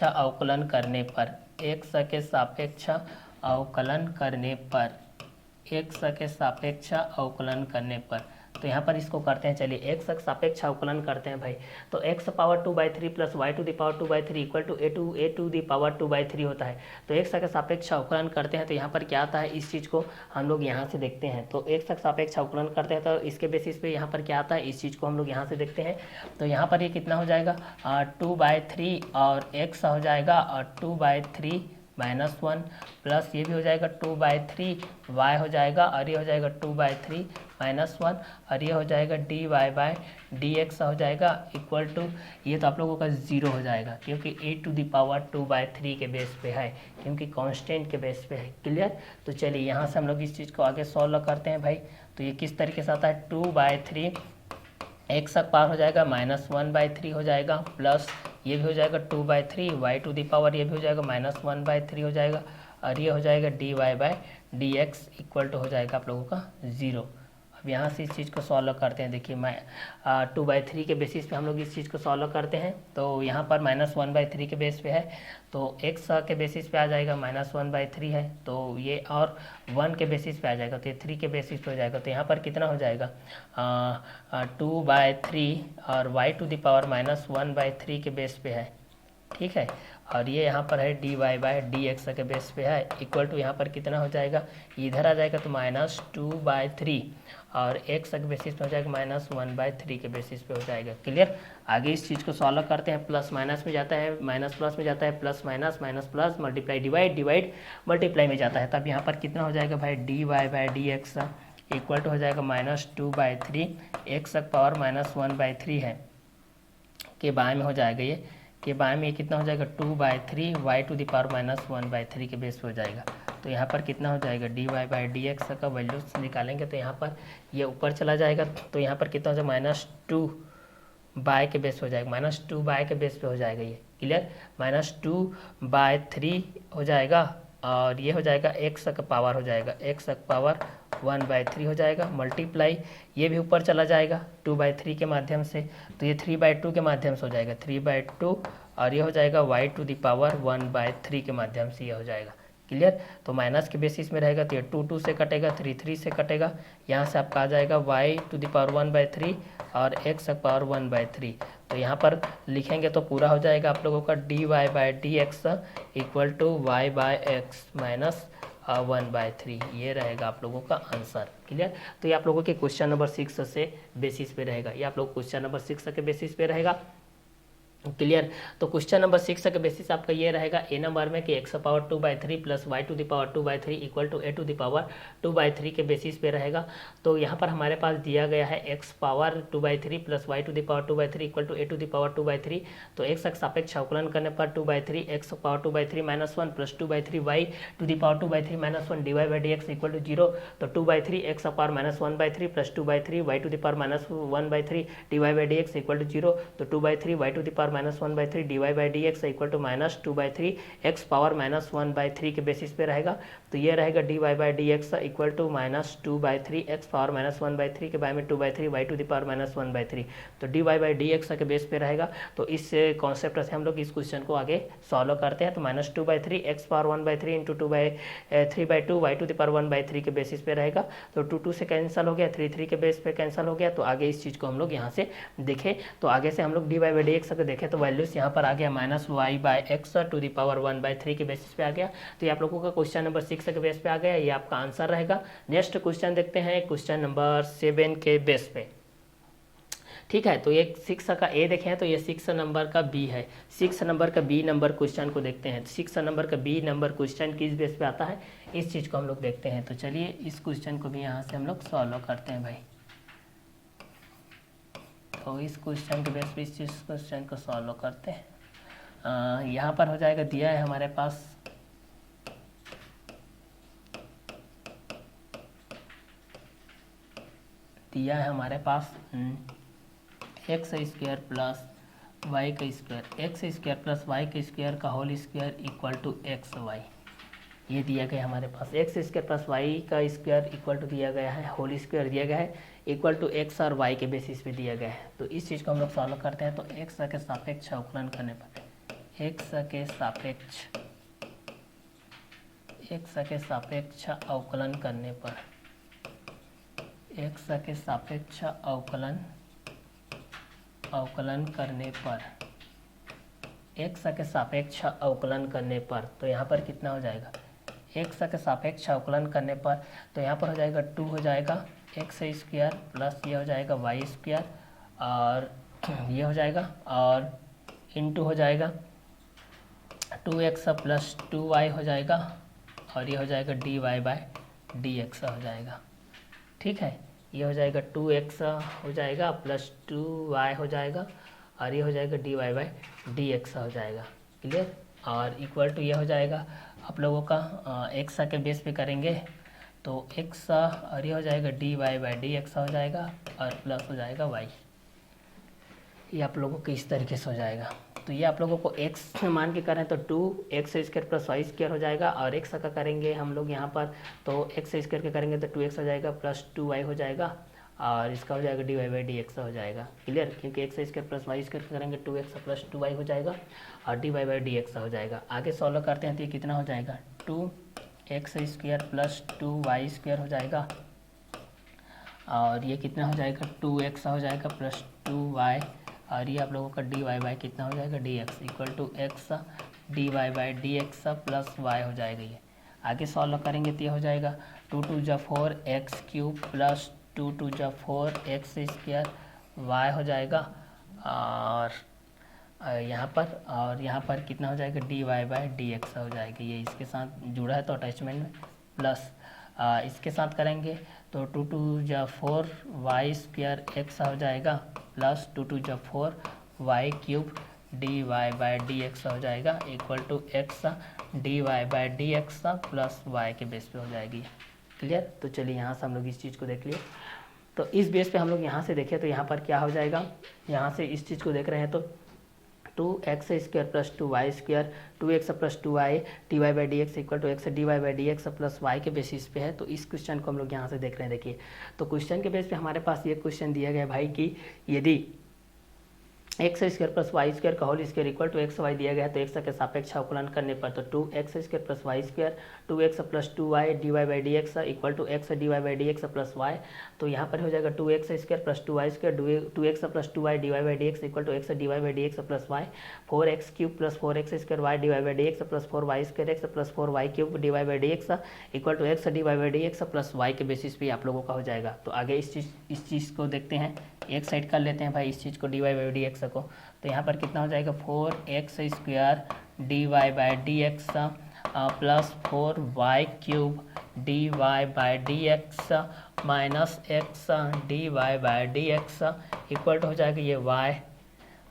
अवकलन करने पर x के सापेक्ष अवकलन करने पर x के सापेक्ष अवकलन करने पर तो यहाँ पर इसको करते हैं। चलिए x का सापेक्ष अवकलन करते हैं भाई। तो x power 2/3 plus y to the power 2/3 equal to a to the power 2/3 होता है। तो x का सापेक्ष अवकलन करते हैं तो यहाँ पर क्या आता है इस चीज़ को हम लोग यहाँ से देखते हैं। तो x का सापेक्ष अवकलन करते हैं तो इसके बेसिस पे यहाँ पर क्या आता है इस चीज़ को हम लोग यहाँ से देखते हैं। तो यहाँ पर ये कितना हो जाएगा 2/3 और x हो जाएगा और 2/3 -1 प्लस ये भी हो जाएगा 2/3 y हो जाएगा और ये हो जाएगा 2/3 -1 और ये हो जाएगा dy बाय dx हो जाएगा इक्वल टू, ये तो आप लोगों का 0 हो जाएगा क्योंकि a टू द पावर 2/3 के बेस पे है, क्योंकि कांस्टेंट के बेस पे है। क्लियर? तो चलिए यहाँ से हम लोग इस चीज़ को आगे सॉल्व करते हैं भाई। तो ये किस तरीके से आता है 2/3 x का पावर हो जाएगा -1/3 हो जाएगा प्लस ये भी हो जाएगा 2/3 y टू द पावर ये भी हो जाएगा -1/3 हो जाएगा और ये हो जाएगा dy by dx equal to हो जाएगा आप लोगों का 0। अब यहाँ से इस चीज़ को सॉल्व करते हैं। देखिए मैं 2/3 के बेसिस पे हम लोग इस चीज़ को सॉल्व करते हैं। तो यहाँ पर -1/3 के बेस पे है तो x के बेसिस पे आ जाएगा -1/3 है तो ये और 1 के बेसिस पे आ जाएगा तो ये 3 के बेसिस पे हो जाएगा। तो यहाँ पर कितना हो जाएगा 2/3 और y टू द पावर -1/3 के बेस पे है, ठीक है। और ये यहाँ पर है dy बाय dx के बेस पे है इक्वल टू यहाँ पर कितना हो जाएगा इधर आ जाएगा तो -2/3 और x के बेसिस पे हो जाएगा -1/3 के बेसिस पे हो जाएगा। क्लियर? आगे इस चीज़ को सॉल्व करते हैं। प्लस माइनस में जाता है, माइनस प्लस में जाता है, plus minus, minus plus, multiply divide multiply में जाता है। तब यहाँ पर कितना हो जाएगा भाई dy by dx equal to हो जाएगा -2/3 x का पावर -1/3 है के बाय में हो जाएगा ये के बाय में ये कितना हो जाएगा 2/3 y टू द पावर -1/3 के बेस पे हो जाएगा। तो यहाँ पर कितना हो जाएगा dy बाई dx का वैल्यू निकालेंगे तो यहाँ पर ये ऊपर चला जाएगा तो यहाँ पर कितना हो जाएगा -2 बाय के बेस पे हो जाएगा, -2 बाय के बेस पे हो जाएगा ये। क्लियर? -2/3 हो जाएगा और ये हो जाएगा x का पावर हो जाएगा x का पावर 1/3 हो जाएगा मल्टीप्लाई ये भी ऊपर चला जाएगा 2/3 के माध्यम से तो ये 3/2 के माध्यम से हो जाएगा 3/2 और ये हो जाएगा y टू द पावर 1/3 के माध्यम से ये हो जाएगा। क्लियर? तो माइनस के बेसिस में रहेगा तो ये 2 से कटेगा 3 से कटेगा, यहाँ से आपका आ जाएगा y टू द पावर 1/3 और x का पावर 1/3। तो यहाँ पर लिखेंगे तो पूरा हो जाएगा आप लोगों का dy by dx equal to y by x minus 1/3 ये रहेगा आप लोगों का आंसर। क्लियर। तो ये आप लोगों के क्वेश्चन नंबर 6 से बेसिस पे रहेगा, ये आप लोग क्वेश्चन नंबर 6 के बेसिस पे रहेगा। क्लियर। तो क्वेश्चन नंबर 6 का बेसिस आपका ये रहेगा ए नंबर में कि x⁻2/3 plus y⁻2/3 equal to a⁻2/3 के बेसिस पे रहेगा। तो यहाँ पर हमारे पास दिया गया है x⁻2/3 plus y⁻2/3 equal to a⁻2/3। तो x का सापेक्ष अवकलन करने पर 2/3 x⁻2/3 - 1 plus 2/3 y⁻2/3 - 1 dy/dx equal to 0। तो 2/3 x⁻−1/3 plus 2/3 y⁻−1/3 dy/dx equal to 0। तो 2/3 y⁻−1/3 dy/dx equal to -2/3 x⁻−1/3 के बेसिस पे रहेगा। तो ये रहेगा dy/dx इक्वल टू -2/3 x⁻−1/3 के बारे में 2/3 y⁻−1/3। तो dy/dx के बेस पे रहेगा। तो इस कॉन्सेप्ट से हम लोग इस क्वेश्चन को आगे सॉल्व करते हैं। तो -2/3 x⁻1/3 इंटू 2/3/2 y⁻1/3 के बेसिस पे रहेगा। तो 2 से कैंसिल हो गया, 3 के बेस पे कैंसिल हो गया। तो आगे इस चीज़ को हम लोग यहाँ से देखें, तो आगे से हम लोग dy/dx को देखें तो वैल्यूज यहाँ पर आ गया -y/x⁻1/3 के बेसिस पे आ गया। तो ये आप लोगों का क्वेश्चन नंबर 6 के बेस पे आ गया, ये आपका आंसर रहेगा। नेक्स्ट क्वेश्चन देखते हैं क्वेश्चन नंबर 7 के बेस पे। ठीक है। तो ये 6 का ए देखें तो ये 6 नंबर का बी है। 6 नंबर का बी नंबर क्वेश्चन को देखते हैं। 6 नंबर का बी नंबर क्वेश्चन किस बेस पे आता है, इस चीज़ को हम लोग देखते हैं। तो चलिए इस क्वेश्चन को भी यहाँ से हम लोग सॉल्व करते हैं भाई। तो इस क्वेश्चन के बेस पे इस चीज़ क्वेश्चन को सॉल्व करते हैं। यहाँ पर हो जाएगा, दिया है हमारे पास x² प्लस y का स्क्वायर, x² प्लस y का स्क्वायर का whole square equal to xy। ये दिया गया हमारे पास x² प्लस y का स्क्वायर इक्वल टू दिया गया है, होल स्क्वायर दिया गया है इक्वल टू x और y के बेसिस पे दिया गया है। तो इस चीज़ को हम लोग सॉल्व करते हैं। तो x के सापेक्ष अवकलन करने पर x के सापेक्ष अवकलन करने पर x के सापेक्ष अवकलन करने पर तो यहाँ पर कितना हो जाएगा, x के सापेक्ष अवकलन करने पर तो यहाँ पर हो जाएगा 2 हो जाएगा x² प्लस ये हो जाएगा y² और ये हो जाएगा और इंटू हो जाएगा 2x प्लस 2y हो जाएगा और ये हो जाएगा dy/dx हो जाएगा। ठीक है। ये हो जाएगा 2x हो जाएगा प्लस 2y हो जाएगा और ये हो जाएगा dy/dx हो जाएगा। क्लियर। और इक्वल टू ये हो जाएगा आप लोगों का x के बेस पे करेंगे तो x और ये हो जाएगा dy/dx हो जाएगा और प्लस हो जाएगा y। ये आप लोगों को इस तरीके से हो जाएगा। तो ये आप लोगों को x मान के करें तो 2x² प्लस y² हो जाएगा और x का करेंगे हम लोग यहाँ पर तो x² के करेंगे तो 2x हो जाएगा प्लस 2y हो जाएगा और इसका हो जाएगा dy/dx हो जाएगा। क्लियर। क्योंकि x² प्लस y² करेंगे 2x प्लस 2y हो जाएगा और dy/dx हो जाएगा। आगे सॉल्व करते हैं तो ये कितना हो जाएगा 2x² प्लस 2y² हो जाएगा और ये कितना हो जाएगा 2x हो जाएगा प्लस 2y और ये आप लोगों का dy कितना हो जाएगा dx equal to x dy/dx plus y हो जाएगा। ये आगे सॉल्व करेंगे तो ये हो जाएगा 2 × 4 x³ प्लस 2 × 4 x² y हो जाएगा और यहाँ पर कितना हो जाएगा dy/dx हो जाएगा। ये इसके साथ जुड़ा है तो अटैचमेंट में प्लस इसके साथ करेंगे तो 2 × 4 y² x हो जाएगा प्लस 2 × 4 y³ dy/dx हो जाएगा equal to x dy/dx plus y के बेस पे हो जाएगी। क्लियर। तो चलिए यहाँ से हम लोग इस चीज़ को देख लिए। तो इस बेस पे हम लोग यहाँ से देखें तो यहाँ पर क्या हो जाएगा, यहाँ से इस चीज़ को देख रहे हैं तो 2x² plus 2y² 2x plus 2y dy/dx equal to x dy/dx plus y के बेसिस पे है। तो इस क्वेश्चन को हम लोग यहाँ से देख रहे हैं। देखिए तो क्वेश्चन के बेस पे हमारे पास ये क्वेश्चन दिया गया भाई कि यदि X square plus Y square का whole square equal to X Y दिया गया है, तो एक्स के सापेक्ष अवकलन करने पर तो 2x square plus Y square 2x plus 2y D Y by D x equal to x D Y by D x plus Y. तो यहाँ पर हो जाएगा 2x square plus 2y square 2x plus 2y D Y by D x equal to x D Y by D x plus y. 4x cube plus 4x square y D Y by D x plus 4y square x plus 4y cube d Y by D x equal to x D Y by D x plus Y के basis पे आप लोगों का हो जाएगा। तो आगे इस चीज़ को देखते हैं, एक साइड कर लेते हैं भाई इस चीज़ को d Y by D x को। तो यहाँ पर कितना हो जाएगा 4x square d Y by D x plus 4y cube d Y by D x minus x D Y by D x equal to हो जाएगा ये y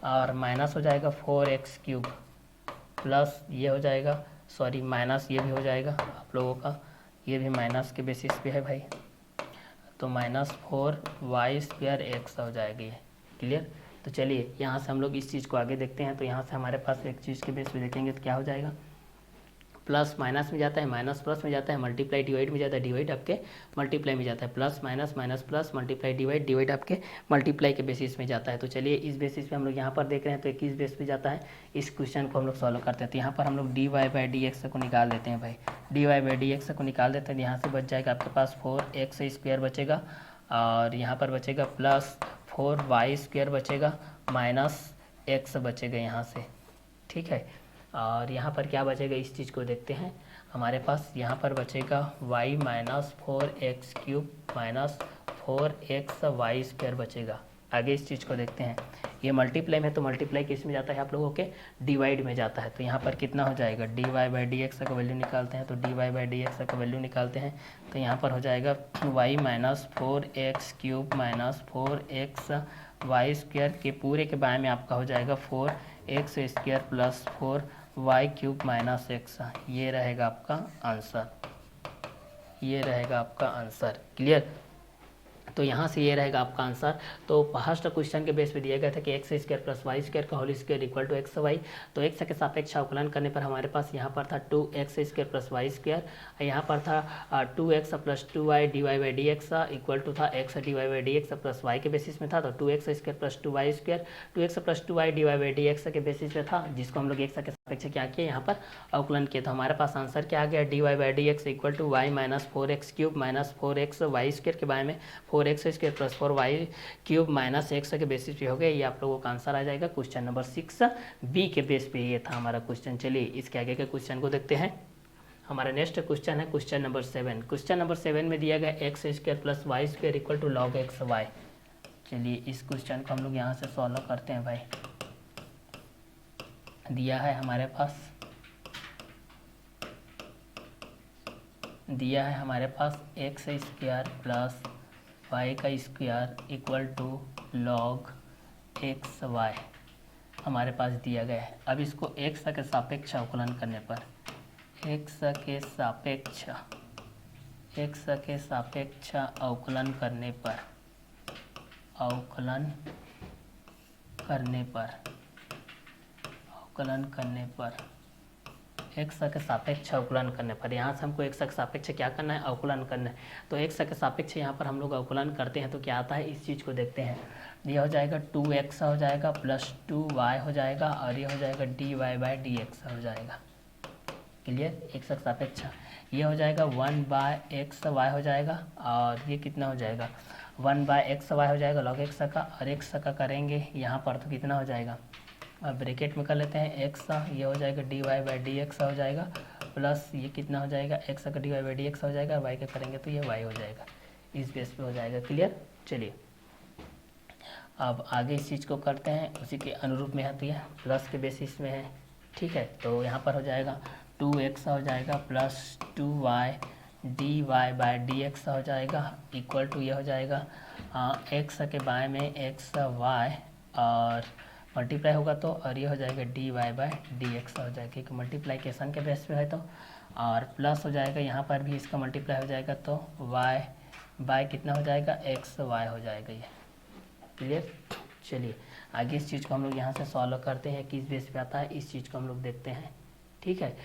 और माइनस हो जाएगा 4x क्यूब प्लस ये हो जाएगा सॉरी माइनस ये भी हो जाएगा आप लोगों का, ये भी माइनस के बेसिस पे है भाई, तो माइनस 4y स्क्वायर एक्स हो जाएगी। क्लियर। तो चलिए यहाँ से हम लोग इस चीज़ को आगे देखते हैं। तो यहाँ से हमारे पास एक चीज़ के बेस पे देखेंगे तो क्या हो जाएगा, प्लस माइनस में जाता है, माइनस प्लस में जाता है, मल्टीप्लाई डिवाइड में जाता है, डिवाइड आपके मल्टीप्लाई में जाता है, plus minus minus plus multiply divide divide आपके मल्टीप्लाई के बेसिस में जाता है। तो चलिए इस बेसिस पे हम लोग यहाँ पर देख रहे हैं तो 21 बेस पे जाता है। इस क्वेश्चन को हम लोग सॉल्व करते हैं। तो यहाँ पर हम लोग d Y by D x को निकाल देते हैं भाई, d Y by D x को निकाल देते हैं। यहाँ से बच जाएगा आपके पास 4x स्क्वायर बचेगा और यहाँ पर बचेगा प्लस 4y स्क्वायर बचेगा माइनस x बचेगा यहाँ से, ठीक है। और यहाँ पर क्या बचेगा इस चीज़ को देखते हैं, हमारे पास यहाँ पर बचेगा y minus 4x cube minus 4x y square बचेगा। आगे इस चीज़ को देखते हैं, ये मल्टीप्लाई में तो मल्टीप्लाई किस में जाता है आप लोगों के डिवाइड में जाता है। तो यहाँ पर कितना हो जाएगा d Y by D x का वैल्यू निकालते हैं, तो d Y by D x का वैल्यू निकालते हैं। तो यहाँ पर हो जाएगा y minus 4x cube minus 4x y square के पूरे के बारे में आपका हो जाएगा 4x square plus 4y cube minus x। ये रहेगा आपका आंसर, ये रहेगा आपका आंसर। क्लियर। तो यहाँ से ये रहेगा आपका आंसर। तो फर्स्ट क्वेश्चन के बेस पे दिया गया था कि X square plus Y square का whole square equal to X Y. तो एक्स के सापेक्ष अवकलन करने पर हमारे पास यहाँ पर था 2x square plus Y square, यहाँ पर था 2x plus 2y D Y by D x equal to था x D Y by D x plus Y के बेसिस में था। तो 2x square plus 2y square 2x plus 2y D Y by D x के basis पे था, जिसको हम लोग एक्स के सापेक्ष क्या किया यहाँ पर अवकलन किया। तो हमारे पास आंसर क्या आ गया, D Y by D x equal to y minus 4x cube minus 4x y square के बारे में 4x square plus 4y cube minus x के बेसिस पे हो गया। ये आप लोगों का आंसर आ जाएगा क्वेश्चन नंबर 6B के बेस पे ये था हमारा क्वेश्चन। चलिए इसके आगे के क्वेश्चन को देखते हैं। हमारा नेक्स्ट क्वेश्चन है क्वेश्चन नंबर 7। क्वेश्चन नंबर 7 में दिया गया x square plus Y square equal to log x y. चलिए इस क्वेश्चन को हम लोग यहाँ से सॉल्व करते हैं भाई। दिया है हमारे पास, दिया है हमारे पास एक्स स्क्वायर प्लस वाई का square equal to log x y हमारे पास दिया गया है। अब इसको एक्स के सापेक्ष अवकलन करने पर एक्स के सापेक्ष अवकलन करने पर एक्स के सापेक्ष अवकलन करने पर यहाँ से हमको एक्स के सापेक्ष क्या करना है, अवकलन करना है। तो एक्स के सापेक्ष यहाँ पर हम लोग अवकलन करते हैं तो क्या आता है इस चीज़ को देखते हैं। ये हो जाएगा 2x हो जाएगा प्लस 2y हो जाएगा और ये हो जाएगा dy बाई डी एक्स हो जाएगा। क्लियर। एक्स के सापेक्ष ये हो जाएगा 1/xy हो जाएगा और ये कितना हो जाएगा 1/xy हो जाएगा लॉग एक्स का, और एक्स का करेंगे यहाँ पर तो कितना हो जाएगा, अब ब्रैकेट में कर लेते हैं एक्स, ये हो जाएगा d Y by D x हो जाएगा प्लस ये कितना हो जाएगा एक्स का D Y by D x हो जाएगा, वाई का करेंगे तो ये वाई हो जाएगा। इस बेस पे हो जाएगा। क्लियर। चलिए अब आगे इस चीज़ को करते हैं, उसी के अनुरूप में है तो यह प्लस के बेसिस में है, ठीक है। तो यहाँ पर हो जाएगा 2x हो जाएगा plus 2y D Y by D x हो जाएगा इक्वल टू ये हो जाएगा एक्स के बाय में एक्स वाई और मल्टीप्लाई होगा तो, और ये हो जाएगा d Y by D x हो जाएगा क्योंकि मल्टीप्लाइकेशन के बेस पे है तो, और प्लस हो जाएगा यहाँ पर भी इसका मल्टीप्लाई हो जाएगा तो वाई बाय कितना हो जाएगा एक्स वाई हो जाएगा ये। क्लियर। चलिए आगे इस चीज़ को हम लोग यहाँ से सॉल्व करते हैं, किस बेस पे आता है इस चीज़ को हम लोग देखते हैं, ठीक है।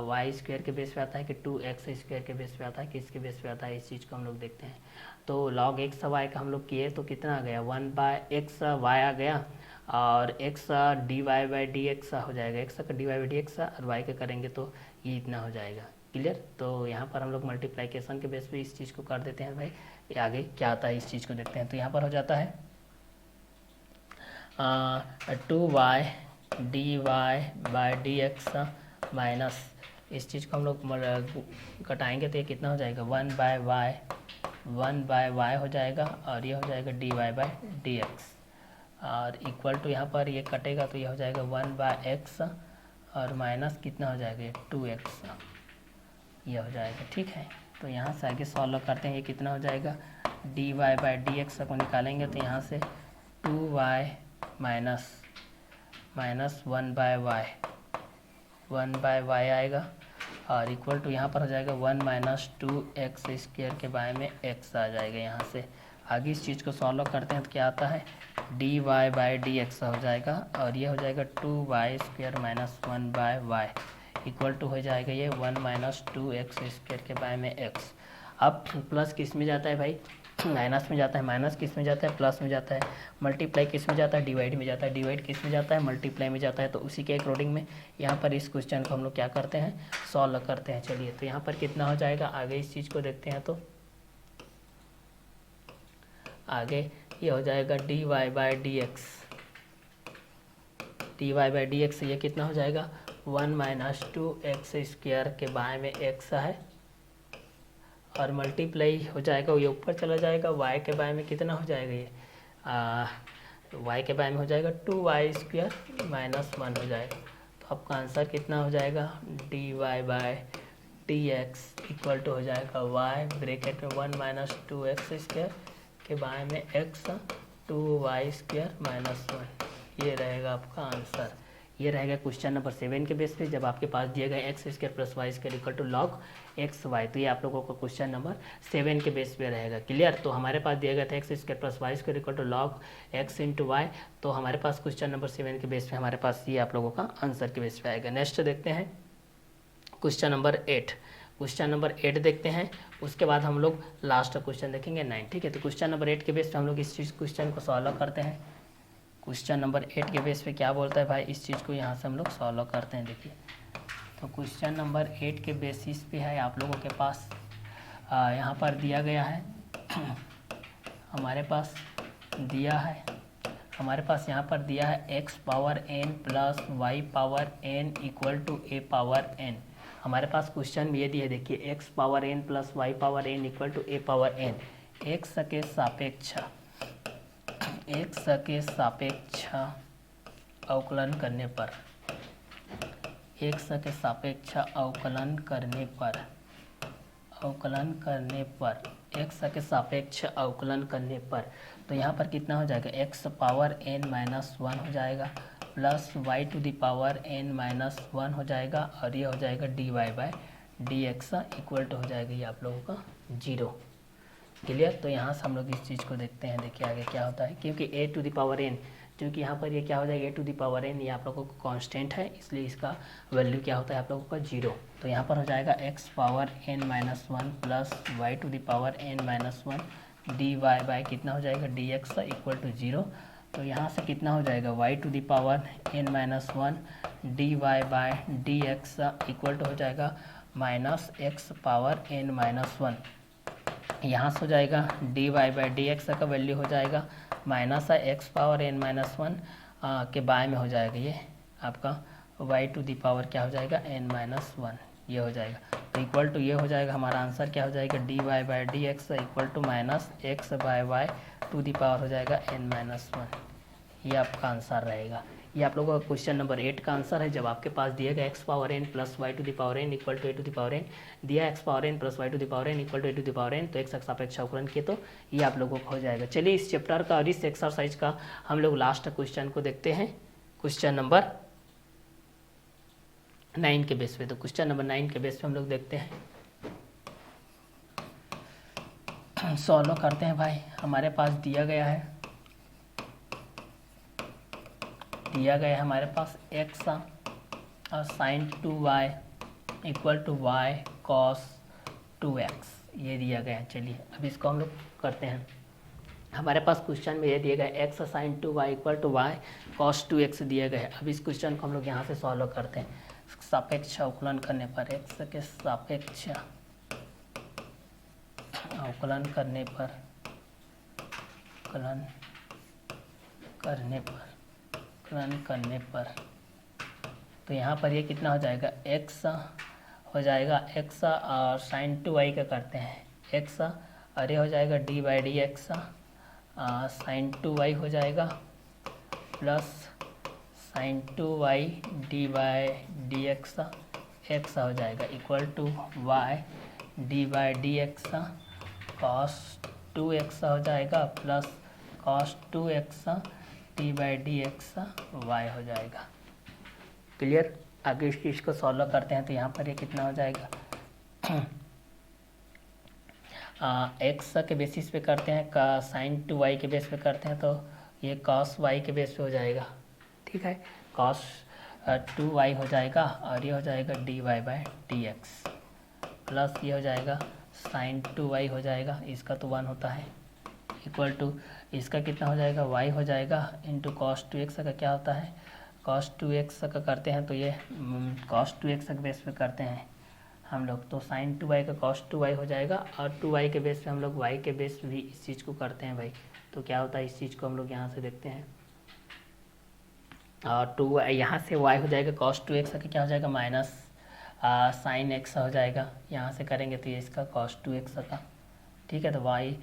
वाई स्क्वायर के बेस पे आता है कि 2x स्क्वायर के बेस पे आता है, किसके बेस पे आता है, इस चीज़ को हम लोग देखते हैं। तो log x वाई का हम लोग किए तो कितना आ गया, 1/x वाई आ गया, और x dy by D x हो जाएगा, x का dy बाई डी एक्स, और y का करेंगे तो ये इतना हो जाएगा। क्लियर। तो यहाँ पर हम लोग मल्टीप्लाइकेशन के बेस पे इस चीज़ को कर देते हैं भाई, ये आगे क्या आता है इस चीज़ को देखते हैं। तो यहाँ पर हो जाता है 2y dy by D x minus, इस चीज़ को हम लोग घटाएंगे तो ये कितना हो जाएगा, 1/y हो जाएगा, और ये हो जाएगा dy बाई डी एक्स, और इक्वल टू यहाँ पर ये कटेगा तो ये हो जाएगा 1/x, और माइनस कितना हो जाएगा 2x, ये हो जाएगा। ठीक है। तो यहाँ से आगे सॉल्व करते हैं, ये कितना हो जाएगा, dy बाई डी एक्स को निकालेंगे तो यहाँ से 2y माइनस 1/y आएगा, और इक्वल टू यहाँ पर हो जाएगा 1 माइनस 2x स्क्वायर के बारे में x आ जाएगा। यहाँ से आगे इस चीज़ को सॉल्व करते हैं तो क्या आता है, dy बाई डी एक्स हो जाएगा, और ये हो जाएगा 2y square minus 1/y equal to हो जाएगा ये 1 माइनस 2x स्क्वायर के बारे में x। अब प्लस किस में जाता है भाई, माइनस में जाता है, माइनस किस में जाता है, प्लस में जाता है, मल्टीप्लाई किस में जाता है, डिवाइड में जाता है, डिवाइड किस में जाता है, मल्टीप्लाई में जाता है। तो उसी के अकॉर्डिंग में यहाँ पर इस क्वेश्चन को हम लोग क्या करते हैं, सॉल्व करते हैं। चलिए तो यहाँ पर कितना हो जाएगा, आगे इस चीज़ को देखते हैं। तो आगे ये हो जाएगा dy by D x, dy by D x, ये कितना हो जाएगा 1 माइनस 2x स्क्वायर के बारे में x है, और मल्टीप्लाई हो जाएगा, ये ऊपर चला जाएगा, y के बारे में कितना हो जाएगा, ये y के बारे में हो जाएगा 2y स्क्वायर माइनस 1 हो जाएगा। तो आपका आंसर कितना हो जाएगा, dy by D x equal to हो जाएगा y ब्रैकेट में 1 माइनस 2x स्क्वायर के बारे में x 2y स्क्वायर माइनस 1, ये रहेगा आपका आंसर। ये रहेगा क्वेश्चन नंबर 7 के बेस पे, जब आपके पास दिया गया x square plus Y square equal to log x Y. तो ये आप लोगों को क्वेश्चन नंबर 7 के बेस पे रहेगा। क्लियर। तो हमारे पास दिया गया था x square plus Y square equal to log x into y. तो हमारे पास क्वेश्चन नंबर 7 के बेस पे हमारे पास ये आप लोगों का आंसर के बेस पे आएगा। नेक्स्ट देखते हैं क्वेश्चन नंबर 8। क्वेश्चन नंबर 8 देखते हैं, उसके बाद हम लोग लास्ट क्वेश्चन देखेंगे 9। ठीक है। तो क्वेश्चन नंबर 8 के बेस पे हम लोग इस चीज़ क्वेश्चन को सॉल्व करते हैं। क्वेश्चन नंबर 8 के बेस पे क्या बोलता है भाई, इस चीज़ को यहाँ से हम लोग सॉल्व करते हैं। देखिए तो क्वेश्चन नंबर 8 के बेसिस पे है आप लोगों के पास यहाँ पर दिया गया है हमारे पास दिया है, हमारे पास यहाँ पर दिया है x power n plus y power n equal to a power n। हमारे पास क्वेश्चन में ये दिया है, देखिए x power n plus y power n equal to a power n। x के सापेक्ष अवकलन करने पर, x के सापेक्ष अवकलन करने पर x के सापेक्ष अवकलन करने पर, तो यहाँ पर कितना हो जाएगा, x पावर n माइनस 1 हो जाएगा plus y to the power n minus 1 हो जाएगा, और ये हो जाएगा dy by D x equal to हो जाएगा ये आप लोगों का 0। क्लियर। तो यहाँ से हम लोग इस चीज़ को देखते हैं, देखिए आगे क्या होता है, क्योंकि a to the power n, क्योंकि यहाँ पर ये क्या हो जाएगा a to the power n, ये आप लोगों को कांस्टेंट है, इसलिए इसका वैल्यू क्या होता है आप लोगों का 0। तो यहाँ पर हो जाएगा x power n minus 1 plus y to the power n minus 1 dy by कितना हो जाएगा डी एक्स इक्वल टू 0। तो यहाँ से कितना हो जाएगा y to the power n minus 1 dy by D x equal to हो जाएगा minus x power n minus 1। यहाँ से हो जाएगा dy बाई डी एक्स का वैल्यू हो जाएगा minus x power n minus 1 के बाय में हो जाएगा ये आपका y टू दी पावर क्या हो जाएगा n माइनस 1, ये हो जाएगा। तो इक्वल टू ये हो जाएगा, हमारा आंसर क्या हो जाएगा dy by D x equal to minus x by y to the power हो जाएगा n माइनस 1, ये आपका आंसर रहेगा। ये आप लोगों का क्वेश्चन नंबर 8 का आंसर है। जब आपके पास दिया गया x power n plus y to the power n equal to a to the power n, दिया x power n plus y to the power n equal to a to the power n, तो x का सापेक्ष अवकलन किए तो ये आप लोगों को हो जाएगा। चलिए इस चैप्टर का और इस एक्सरसाइज का हम लोग लास्ट क्वेश्चन को देखते हैं, क्वेश्चन नंबर 9 के बेस पे। तो क्वेश्चन नंबर 9 के बेस पे हम लोग देखते हैं, सॉल्व करते हैं भाई। हमारे पास दिया गया है हमारे पास x और sine 2y equal to y cos 2x ये दिया गया है। चलिए अब इसको हम लोग करते हैं। हमारे पास क्वेश्चन में ये दिया गया है x sine 2y equal to y cos 2x दिया गया है। अब इस क्वेश्चन को हम लोग यहाँ से सॉल्व करते हैं। सापेक्ष अवकलन करने पर x के सापेक्ष अवकलन करने पर तो यहाँ पर ये कितना हो जाएगा, x हो जाएगा x और साइन 2y का करते हैं x और ये हो जाएगा d by D x sine 2y हो जाएगा plus sine 2y d by D x हो जाएगा equal to y d by D x cos 2x हो जाएगा plus cos 2x d by D x y हो जाएगा। क्लियर। आगे इस चीज़ को सॉल्व करते हैं तो यहाँ पर ये कितना हो जाएगा एक्स के बेसिस पे करते हैं का साइन 2y के बेस पे करते हैं तो ये कॉस y के बेस पे हो जाएगा। ठीक है, कॉस 2y हो जाएगा और ये हो जाएगा dy by D x plus ये हो जाएगा साइन 2y हो जाएगा, इसका तो 1 होता है इक्वल टू इसका कितना हो जाएगा y हो जाएगा इंटू कॉस 2x का क्या होता है कॉस 2x का करते हैं तो ये कॉस 2x के बेस पे करते हैं हम लोग तो साइन 2y का कॉस 2y हो जाएगा और 2y के बेस पे हम लोग y के बेस पे भी इस चीज़ को करते हैं भाई। तो क्या होता है इस चीज़ को हम लोग यहाँ से देखते हैं और 2 यहाँ से y हो जाएगा कॉस 2x का क्या हो जाएगा माइनस साइन x हो जाएगा, यहाँ से करेंगे तो ये इसका कॉस 2x का। ठीक है, तो y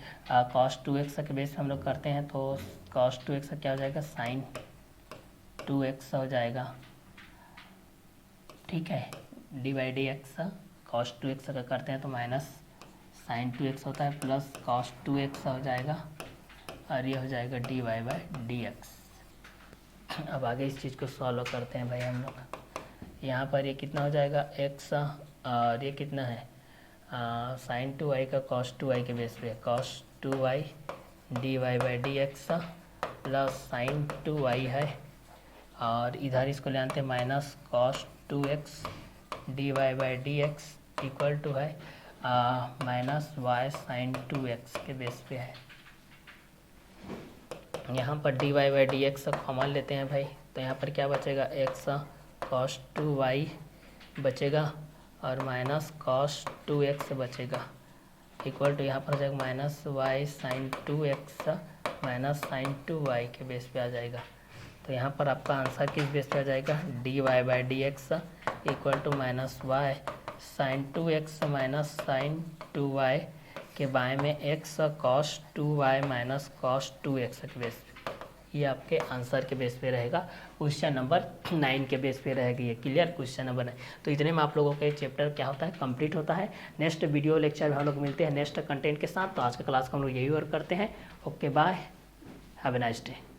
कॉस 2x के बेस पे हम लोग करते हैं तो कॉस 2x का क्या हो जाएगा साइन 2x हो जाएगा। ठीक है, d by D x cos 2x का करते हैं तो माइनस साइन 2x होता है प्लस कॉस 2x हो जाएगा और ये हो जाएगा d Y by D x. अब आगे इस चीज़ को सॉल्व करते हैं भाई हम लोग। यहाँ पर ये कितना हो जाएगा x और ये कितना है साइन 2y का कॉस 2y के बेस पे cos 2y D Y by D x plus sine 2y है और इधर इसको ले आते हैं minus cos 2x d Y by D x equal to है माइनस वाई साइन 2x के बेस पे है। यहाँ पर d Y by D x common लेते हैं भाई तो यहाँ पर क्या बचेगा x कॉस 2y बचेगा और माइनस कॉस 2x बचेगा इक्वल टू यहाँ पर हो जाएगा minus y sine 2x minus sine 2y के बेस पे आ जाएगा। तो यहाँ पर आपका आंसर किस बेस पे आ जाएगा d Y by D x equal to minus y sine 2x minus sine 2y के बाएं में x cos 2y minus cos 2x के बेस पे ये आपके आंसर के बेस पे रहेगा। क्वेश्चन नंबर 9 के बेस पे रहेगा ये। Clear, question number 9। तो इतने में आप लोगों का चैप्टर क्या होता है कंप्लीट होता है। नेक्स्ट वीडियो लेक्चर में हम लोग मिलते हैं नेक्स्ट कंटेंट के साथ। तो आज का क्लास का हम लोग यही वर्क करते हैं। Okay bye, have a nice day.